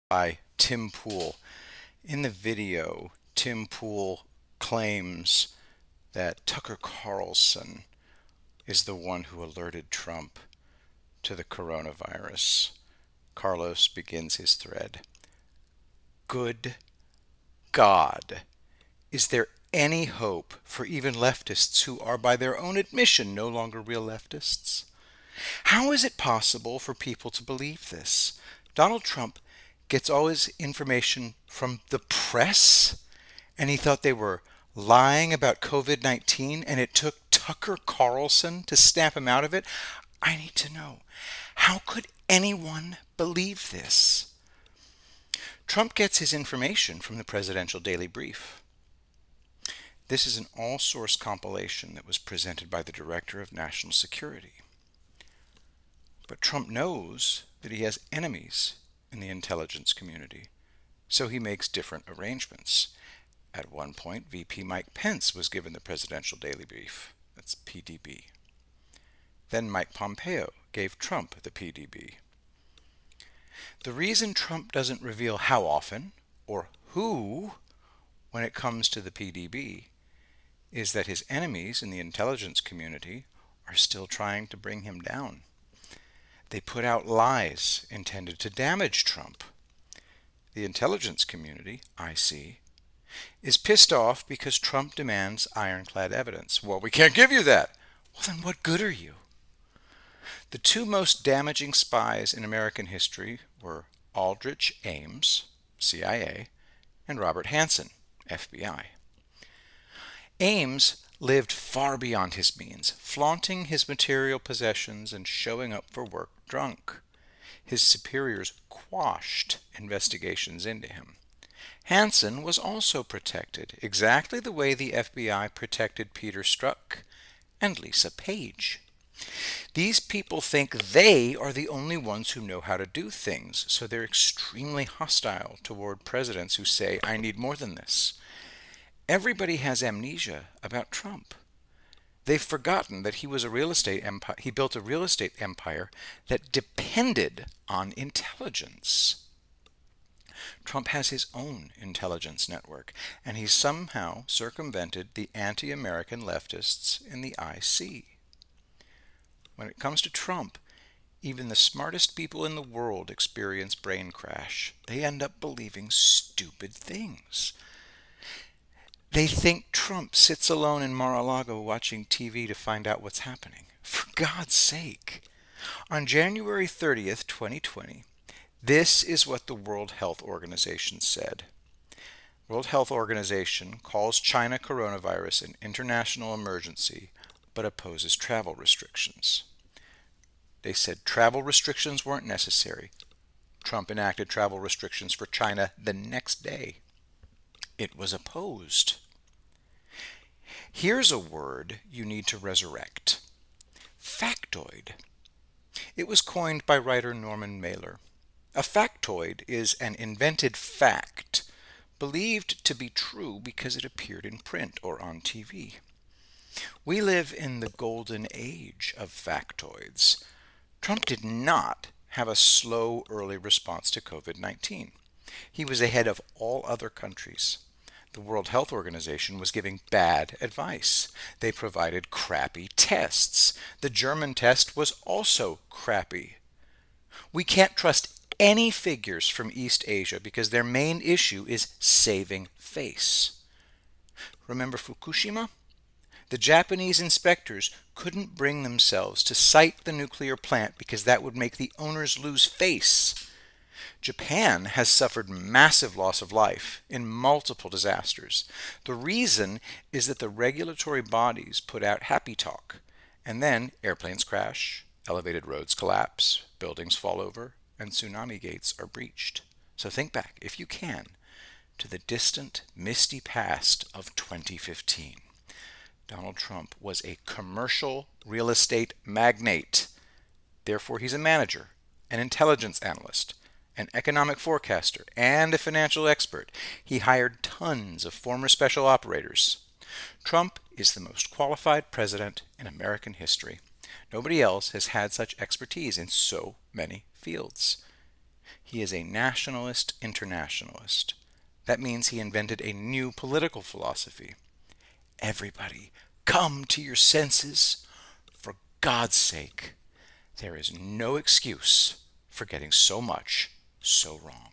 by Tim Pool. In the video, Tim Pool claims that Tucker Carlson is the one who alerted Trump to the coronavirus. Carlos begins his thread. Good God. Is there any hope for even leftists who are, by their own admission, no longer real leftists? How is it possible for people to believe this? Donald Trump gets all his information from the press, and he thought they were lying about COVID-19, and it took Tucker Carlson to snap him out of it? I need to know. How could anyone believe this? Trump gets his information from the Presidential Daily Brief. This is an all-source compilation that was presented by the Director of National Security. But Trump knows that he has enemies in the intelligence community, so he makes different arrangements. At one point, VP Mike Pence was given the Presidential Daily Brief. That's PDB. Then Mike Pompeo gave Trump the PDB. The reason Trump doesn't reveal how often or who when it comes to the PDB is that his enemies in the intelligence community are still trying to bring him down. They put out lies intended to damage Trump. The intelligence community, I see, is pissed off because Trump demands ironclad evidence. Well, we can't give you that. Well, then what good are you? The two most damaging spies in American history were Aldrich Ames, CIA, and Robert Hanssen, FBI. Ames lived far beyond his means, flaunting his material possessions and showing up for work drunk. His superiors quashed investigations into him. Hanssen was also protected, exactly the way the FBI protected Peter Strzok and Lisa Page. These people think they are the only ones who know how to do things, so they're extremely hostile toward presidents who say, I need more than this. Everybody has amnesia about Trump. They've forgotten that he was a real estate empire. He built a real estate empire that depended on intelligence. Trump has his own intelligence network, and he's somehow circumvented the anti-American leftists in the IC. When it comes to Trump, even the smartest people in the world experience brain crash. They end up believing stupid things. They think Trump sits alone in Mar-a-Lago watching TV to find out what's happening. For God's sake. On January 30th, 2020, this is what the World Health Organization said. World Health Organization calls China coronavirus an international emergency, but opposes travel restrictions. They said travel restrictions weren't necessary. Trump enacted travel restrictions for China the next day. It was opposed. Here's a word you need to resurrect. Factoid. It was coined by writer Norman Mailer. A factoid is an invented fact, believed to be true because it appeared in print or on TV. We live in the golden age of factoids. Trump did not have a slow early response to COVID-19. He was ahead of all other countries. The World Health Organization was giving bad advice. They provided crappy tests. The German test was also crappy. We can't trust any figures from East Asia because their main issue is saving face. Remember Fukushima? The Japanese inspectors couldn't bring themselves to site the nuclear plant because that would make the owners lose face. Japan has suffered massive loss of life in multiple disasters. The reason is that the regulatory bodies put out happy talk, and then airplanes crash, elevated roads collapse, buildings fall over, and tsunami gates are breached. So think back, if you can, to the distant, misty past of 2015. Donald Trump was a commercial real estate magnate. Therefore, he's a manager, an intelligence analyst, an economic forecaster, and a financial expert. He hired tons of former special operators. Trump is the most qualified president in American history. Nobody else has had such expertise in so many fields. He is a nationalist internationalist. That means he invented a new political philosophy. Everybody, come to your senses. For God's sake, there is no excuse for getting so much so wrong.